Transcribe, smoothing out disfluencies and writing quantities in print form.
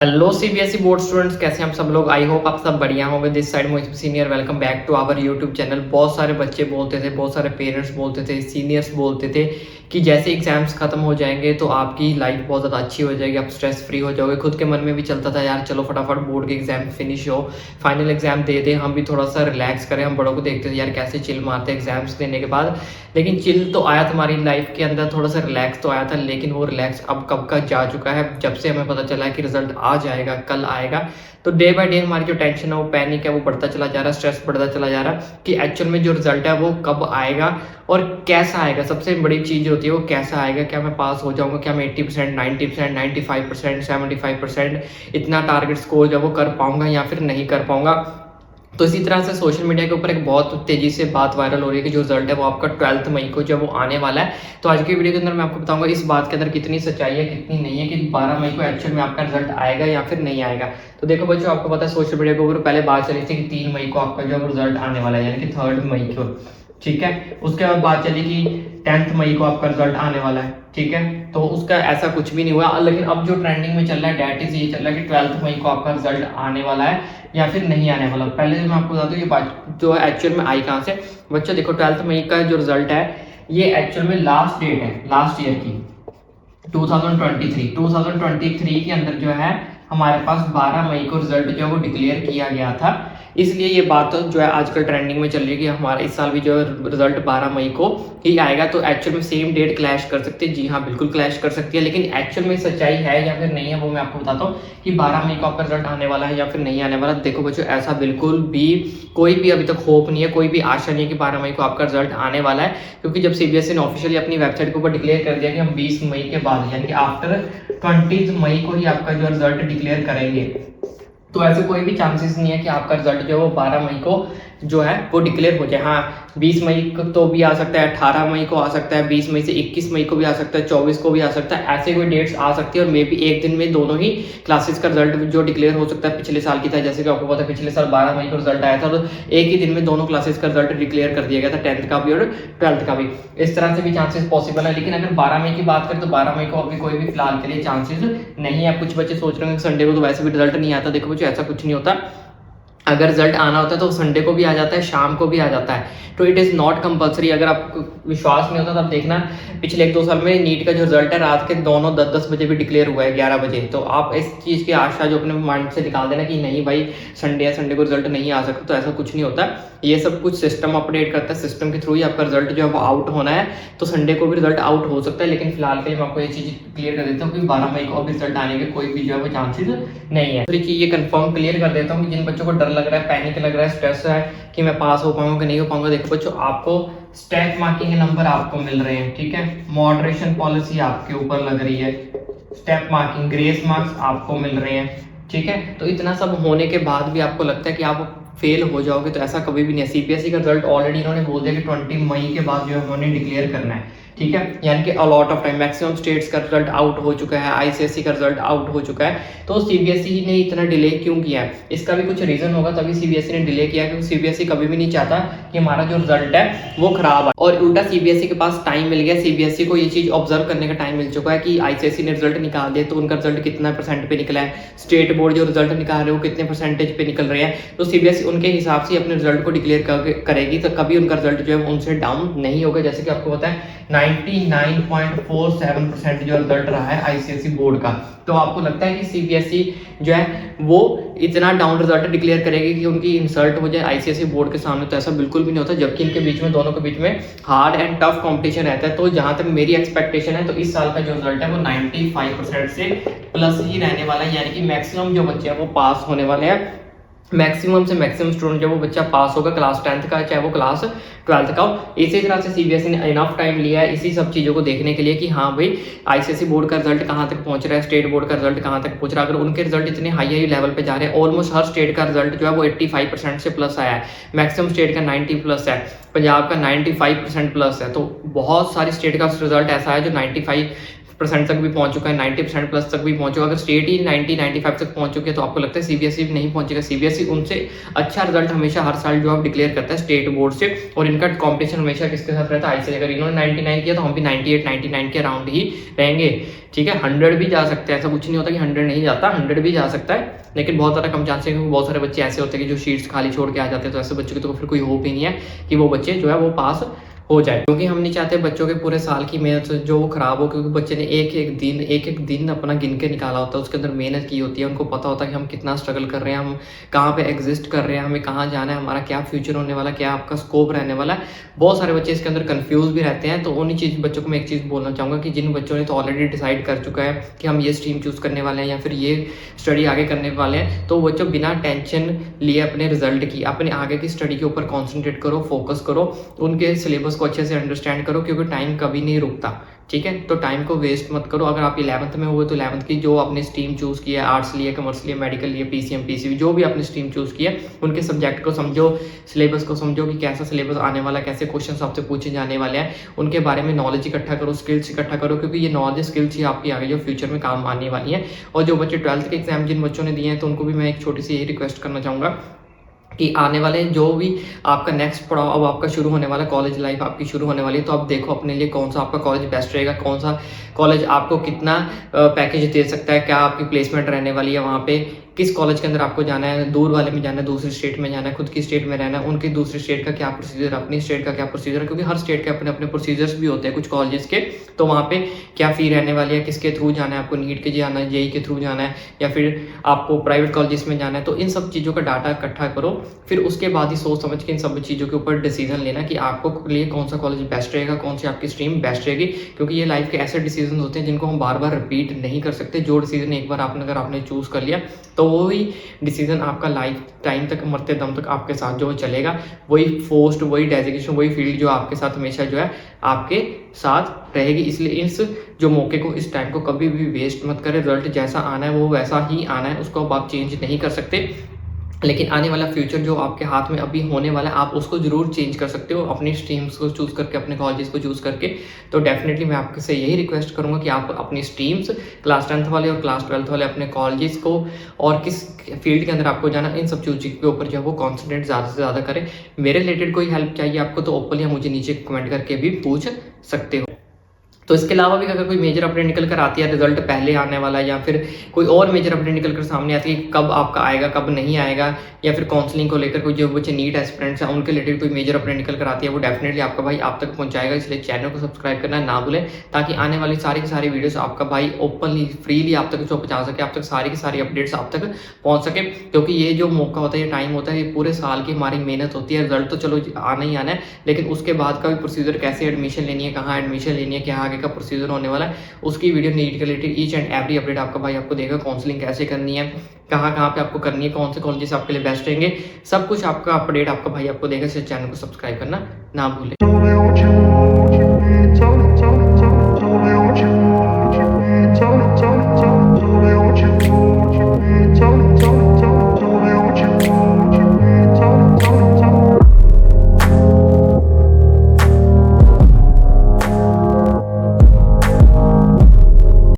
Hello CBSE board students, कैसे हैं हम सब लोग। आई होप आप सब बढ़िया होंगे। This side Mohit senior, welcome back to our YouTube channel. बहुत सारे बच्चे बोलते थे, बहुत सारे पेरेंट्स बोलते थे, सीनियर्स बोलते थे कि जैसे एग्जाम्स खत्म हो जाएंगे तो आपकी लाइफ बहुत ज़्यादा अच्छी हो जाएगी, आप स्ट्रेस फ्री हो जाओगे। खुद के मन में भी चलता था यार चलो फटाफट बोर्ड के एग्जाम फिनिश हो, फाइनल एग्जाम दे दें, हम भी थोड़ा सा रिलैक्स करें। हम बड़ों को देखते थे यार कैसे चिल मारते एग्जाम्स देने के बाद, लेकिन चिल तो आया था हमारी लाइफ के अंदर, थोड़ा सा रिलैक्स तो आया था, लेकिन वो रिलैक्स अब कब का जा चुका है। जब से हमें पता चला है कि रिजल्ट आ जाएगा, कल आएगा, तो डे बाय डे हमारी जो टेंशन है, वो पैनिक है, वो बढ़ता चला जा रहा है, स्ट्रेस बढ़ता चला जा रहा है कि एक्चुअल में जो रिजल्ट है वो कब आएगा और कैसा आएगा। सबसे बड़ी चीज़ होती है वो कैसा आएगा, क्या मैं पास हो जाऊंगा, क्या मैं 80%, 90%, 95%, 75% इतना टारगेट स्कोर जो वो कर पाऊंगा या फिर नहीं कर पाऊंगा। तो इसी तरह से सोशल मीडिया के ऊपर एक बहुत तेजी से बात वायरल हो रही है कि जो रिजल्ट है वो आपका 12 मई को जब वो आने वाला है। तो आज की वीडियो के अंदर मैं आपको बताऊंगा इस बात के अंदर कितनी सच्चाई है कितनी नहीं है, कि 12 मई को एक्चुअल में आपका रिजल्ट आएगा या फिर नहीं आएगा। तो देखो बच्चों, आपको पता है सोशल मीडिया के ऊपर पहले बात चली थी कि 3 मई को आपका जो रिजल्ट आने वाला है, यानी कि 3 मई को, ठीक है। उसके बाद बात चली कि 10 मई को आपका रिजल्ट आने वाला है, ठीक है। तो उसका ऐसा कुछ भी नहीं हुआ, लेकिन अब जो ट्रेंडिंग में चल रहा है डेट इज ये चल रहा है कि 12 मई को आपका रिजल्ट आने वाला है या फिर नहीं आने वाला। पहले मैं आपको बता दूं ये बात जो एक्चुअल में आई कहाँ से। बच्चों देखो, 12 मई का जो रिजल्ट है ये एक्चुअल में लास्ट डेट है लास्ट ईयर की, 2023 के अंदर जो है हमारे पास 12 मई को रिजल्ट जो है वो डिक्लेयर किया गया था। इसलिए ये बात जो है आजकल ट्रेंडिंग में चल रही है कि हमारा इस साल भी जो रिजल्ट 12 मई को ही आएगा। तो एक्चुअल में सेम डेट क्लैश कर सकती है, जी हाँ बिल्कुल क्लैश कर सकती है, लेकिन एक्चुअल में सच्चाई है या फिर नहीं है वो मैं आपको बताता हूँ कि 12 मई को आपका रिजल्ट आने वाला है या फिर नहीं आने वाला। देखो बच्चों, ऐसा बिल्कुल भी कोई भी अभी तक होप नहीं है, कोई भी आशा नहीं है कि 12 मई को आपका रिजल्ट आने वाला है, क्योंकि जब सीबीएसई ने ऑफिशियली अपनी वेबसाइट के ऊपर डिक्लेयर कर दिया कि हम 20 मई के बाद यानी कि आफ्टर 20 मई को ही आपका जो रिजल्ट डिक्लेयर करेंगे, तो ऐसे कोई भी चांसेस नहीं है कि आपका रिजल्ट जो है वो 12 मई को जो है वो डिक्लेयर हो जाए। हाँ 20 मई को तो भी आ सकता है, 18 मई को आ सकता है, 20 मई से 21 मई को भी आ सकता है, 24 को भी आ सकता है, ऐसे कोई डेट्स आ सकती है। और मे बी एक दिन में दोनों ही क्लासेस का रिजल्ट जो डिक्लेयर हो सकता है। पिछले साल की था, जैसे कि आपको पता है पिछले साल 12 मई को रिजल्ट आया था और एक ही दिन में दोनों क्लासेस का रिजल्ट डिक्लेयर कर दिया गया था, 10th का भी और 12th का भी। इस तरह से भी चांसेस पॉसिबल है, लेकिन अगर 12 मई की बात करें तो 12 मई को अभी कोई भी फिलहाल के लिए चांसेस नहीं है। कुछ बच्चे सोच रहे हैं संडे को तो वैसे भी रिजल्ट नहीं आता। देखो बच्चों, ऐसा कुछ नहीं होता। अगर रिजल्ट आना होता है तो संडे को भी आ जाता है, शाम को भी आ जाता है, तो इट इज़ नॉट कंपलसरी। अगर आपको विश्वास नहीं होता तो आप देखना पिछले 1-2 साल में नीट का जो रिजल्ट है रात के दोनों 10-10 बजे भी डिक्लेयर हुआ है, 11 बजे। तो आप इस चीज़ की आशा जो अपने माइंड से निकाल देना कि नहीं भाई संडे है, संडे को रिजल्ट नहीं आ सकता, तो ऐसा कुछ नहीं होता। ये सब कुछ सिस्टम अपडेट करता है, सिस्टम के थ्रू ही आपका रिजल्ट जो है वो आउट होना है। तो संडे को भी रिजल्ट आउट हो सकता है, लेकिन फिलहाल के लिए मैं आपको ये चीज़ क्लियर कर देता हूँ कि 12 मई को अभी रिजल्ट आने के कोई भी जो है वो चांसेस नहीं है। दूसरी चीज़ ये कंफर्म क्लियर कर देता हूँ कि जिन बच्चों को डर लग रहा है, पैनिक लग रहा है, स्ट्रेस है कि मैं पास हो पाऊंगा कि नहीं हो पाऊंगा, देखो बच्चों आपको स्टेप मार्किंग के नंबर आपको मिल रहे हैं, ठीक है। मॉडरेशन पॉलिसी आपके ऊपर लग रही है, स्टेप मार्किंग ग्रेस मार्क्स आपको मिल रहे हैं, ठीक है। तो इतना सब होने के बाद भी आपको लगता है कि आप फेल हो जाओगे, तो ऐसा कभी भी नहीं है। सीबीएसई का रिजल्ट ऑलरेडी इन्होंने बोल दिया कि 20 मई के बाद जो है उन्होंने डिक्लेयर करना है, ठीक है। यानी कि a lot of time, maximum states का रिजल्ट आउट हो चुका है, आईसीएसई का रिजल्ट आउट हो चुका है। तो सीबीएसई ने इतना डिले क्यों किया है, इसका भी कुछ रीजन होगा, तभी सीबीएसई ने डिले किया, क्योंकि सीबीएसई कभी भी नहीं चाहता कि हमारा जो रिजल्ट है वो खराब है। और उल्टा सीबीएसई के पास टाइम मिल गया, सीबीएसई को ये चीज ऑब्जर्व करने का टाइम मिल चुका है कि आईसीएसई ने रिजल्ट निकाल दिया तो उनका रिजल्ट कितना % पे निकला है, स्टेट बोर्ड जो रिजल्ट निकाल रहे हैं वो कितने % पे निकल रहे हैं। तो सीबीएसई उनके हिसाब से अपने रिजल्ट को डिक्लेयर करेगी, तो कभी उनका रिजल्ट जो है उनसे डाउन नहीं होगा। जैसे कि आपको पता है 99.47% जो रिजल्ट रहा है आईसीएसई बोर्ड का, तो आपको लगता है कि सीबीएसई जो है वो इतना डाउन रिजल्ट डिक्लेयर करेगी कि उनकी इंसल्ट हो जाए आईसीएसई बोर्ड के सामने? तो ऐसा बिल्कुल भी नहीं होता, जबकि इनके बीच में दोनों के बीच में हार्ड एंड टफ कंपटीशन रहता है। तो जहां तक मेरी एक्सपेक्टेशन है तो इस साल का जो रिजल्ट है वो 95% से प्लस ही रहने वाला है, यानी कि मैक्सिमम जो बच्चे हैं वो पास होने वाले हैं। मैक्सिमम से मैक्सिमम स्टूडेंट जो वो बच्चा पास होगा, क्लास 10th का चाहे वो क्लास 12th का हो। इसी तरह से सीबीएसई ने इनफ टाइम लिया है इसी सब चीज़ों को देखने के लिए कि हाँ भाई आईसीएसई बोर्ड का रिजल्ट कहाँ तक पहुंच रहा है, स्टेट बोर्ड का रिजल्ट कहाँ तक पहुंच रहा है। अगर उनके रिजल्ट इतने हाई लेवल पे जा रहे हैं, ऑलमोस्ट हर स्टेट का रिजल्ट जो है वो 85% से प्लस आया है, मैक्सिमम स्टेट का 90 प्लस है, पंजाब का 95% प्लस है, तो बहुत सारी स्टेट का रिजल्ट ऐसा है जो 95 परसेंट तक भी पहुंच चुका है, 90% प्लस तक भी पहुंच चुका है। अगर स्टेट ही 90-95 तक पहुंच चुके हैं तो आपको लगता है सीबीएसई नहीं पहुंचेगा? सीबीएसई उनसे अच्छा रिजल्ट हमेशा हर साल जो आप डिक्लेयर करता है स्टेट बोर्ड से, और इनका कॉम्पिटिशन हमेशा किसके साथ रहता है? आईसीएसई। अगर इन्होंने 99 किया तो हम भी 98-99 के अराउंड ही रहेंगे, ठीक है। 100 भी जा सकते हैं, ऐसा कुछ नहीं होता कि 100 नहीं जाता, 100 भी जा सकता है, लेकिन बहुत ज़्यादा कम चांस है, क्योंकि बहुत सारे बच्चे ऐसे होते हैं कि जो शीट्स खाली छोड़ के आ जाते हैं। तो ऐसे बच्चों की तो फिर कोई होप ही नहीं है कि वो बच्चे जो है वो पास हो जाए, क्योंकि हम नहीं चाहते बच्चों के पूरे साल की मेहनत जो वो खराब हो, क्योंकि बच्चे ने एक एक दिन अपना गिन के निकाला होता है, उसके अंदर मेहनत की होती है, उनको पता होता है कि हम कितना स्ट्रगल कर रहे हैं, हम कहाँ पे एग्जिस्ट कर रहे हैं, हमें कहाँ जाना है, हमारा क्या फ्यूचर होने वाला है, क्या आपका स्कोप रहने वाला है। बहुत सारे बच्चे इसके अंदर कन्फ्यूज भी रहते हैं। तो उन्हीं बच्चों को मैं एक चीज़ बोलना चाहूँगा कि जिन बच्चों ने तो ऑलरेडी डिसाइड कर चुका है कि हम ये स्ट्रीम चूज़ करने वाले हैं या फिर ये स्टडी आगे करने वाले हैं, तो बच्चों बिना टेंशन लिए अपने रिजल्ट की, अपने आगे की स्टडी के ऊपर कॉन्सेंट्रेट करो, फोकस करो, उनके सिलेबस को अच्छे से अंडरस्टैंड करो, क्योंकि टाइम कभी नहीं रुकता, ठीक है। तो टाइम को वेस्ट मत करो। अगर आप 11th में हुए तो 11th की जो आपने स्ट्रीम चूज़ किया, आर्ट्स लिए, कॉमर्स लिए, मेडिकल लिए, पीसीएम, पीसीबी, जो भी आपने स्ट्रीम चूज़ किया, उनके सब्जेक्ट को समझो, सिलेबस को समझो कि कैसा सिलेबस आने वाला है, कैसे क्वेश्चन आपसे पूछे जाने वाले हैं, उनके बारे में नॉलेज इकट्ठा करो, स्किल्स इकट्ठा करो, क्योंकि ये नॉलेज स्किल्स ही आपकी आगे जो फ्यूचर में काम आने वाली है। और जो बच्चे 12th के एग्जाम जिन बच्चों ने दिए हैं, तो उनको भी मैं एक छोटी सी यही रिक्वेस्ट करना चाहूँगा कि आने वाले जो भी आपका नेक्स्ट पड़ाव अब आपका शुरू होने वाला, कॉलेज लाइफ आपकी शुरू होने वाली है, तो आप देखो अपने लिए कौन सा आपका कॉलेज बेस्ट रहेगा, कौन सा कॉलेज आपको कितना पैकेज दे सकता है, क्या आपकी प्लेसमेंट रहने वाली है वहाँ पे, किस कॉलेज के अंदर आपको जाना है, दूर वाले में जाना है, दूसरी स्टेट में जाना है, खुद की स्टेट में रहना है, उनकी दूसरी स्टेट का क्या प्रोसीजर, अपनी स्टेट का क्या प्रोसीजर है, क्योंकि हर स्टेट के अपने अपने प्रोसीजर्स भी होते हैं कुछ कॉलेजेस के। तो वहाँ पे क्या फ़ी रहने वाली है, किसके थ्रू जाना है, आपको नीट के जाना है, जेई के थ्रू जाना है, या फिर आपको प्राइवेट कॉलेजेस में जाना है। तो इन सब चीज़ों का डाटा इकट्ठा करो, फिर उसके बाद ही सोच समझ के इन सब चीज़ों के ऊपर डिसीजन लेना कि आपको लिए कौन सा कॉलेज बेस्ट रहेगा, कौन सी आपकी स्ट्रीम बेस्ट रहेगी। क्योंकि ये लाइफ के ऐसे डिसीजन होते हैं जिनको हम बार बार रिपीट नहीं कर सकते। जो डिसीजन एक बार अगर आपने चूज़ कर लिया, तो वही डिसीजन आपका लाइफ टाइम तक, मरते दम तक आपके साथ जो चलेगा, वही पोस्ट, वही डेजिग्नेशन, वही फील्ड जो आपके साथ हमेशा जो है आपके साथ रहेगी। इसलिए इस जो मौके को, इस टाइम को कभी भी वेस्ट मत करें। रिजल्ट जैसा आना है वो वैसा ही आना है, उसको अब आप चेंज नहीं कर सकते, लेकिन आने वाला फ्यूचर जो आपके हाथ में अभी होने वाला है, आप उसको ज़रूर चेंज कर सकते हो अपनी स्ट्रीम्स को चूज़ करके, अपने कॉलेजेस को चूज़ करके। तो डेफिनेटली मैं आपसे यही रिक्वेस्ट करूँगा कि आप अपनी स्ट्रीम्स, क्लास 10th वाले और क्लास 12th वाले, अपने कॉलेजेस को और किस फील्ड के अंदर आपको जाना, इन सब चीज़ों के ऊपर जो है वो कॉन्सेंट्रेट ज़्यादा से ज़्यादा करें। मेरे रिलेटेड कोई हेल्प चाहिए आपको तो ओपनली मुझे नीचे कमेंट करके भी पूछ सकते हो। तो इसके अलावा भी अगर कोई मेजर अपडेट निकल कर आती है, रिजल्ट पहले आने वाला है, या फिर कोई और मेजर अपडेट निकल कर सामने आती है, कब आपका आएगा, कब नहीं आएगा, या फिर काउंसलिंग को लेकर कोई जो बच्चे नीट एस्पिरेंट्स हैं उनके रिलेटेड कोई मेजर अपडेट निकल कर आती है, वो डेफिनेटली आपका भाई आप तक पहुंचाएगा। इसलिए चैनल को सब्सक्राइब करना ना भूलें, ताकि आने वाली सारी की सारी वीडियोस आपका भाई ओपनली फ्रीली आप तक जो पहुंचा सके, आप तक सारी की सारी अपडेट्स आप तक पहुंच सके। क्योंकि ये जो मौका होता है, ये टाइम होता है, ये पूरे साल की हमारी मेहनत होती है। रिजल्ट तो चलो आना ही आना है, लेकिन उसके बाद का भी प्रोसीजर, कैसे एडमिशन लेनी है, कहाँ एडमिशन लेनी है, क्या आगे का प्रोसीजर होने वाला है, उसकी वीडियो नीट के related each and every update आपका भाई आपको देगा। काउंसलिंग कैसे करनी है, कहाँ कहाँ पे आपको करनी है, कौन से कॉलेजेस आपके लिए बेस्ट रहेंगे, सब कुछ आपका अपडेट आपका भाई आपको देगा। इस चैनल को सब्सक्राइब करना ना भूलें।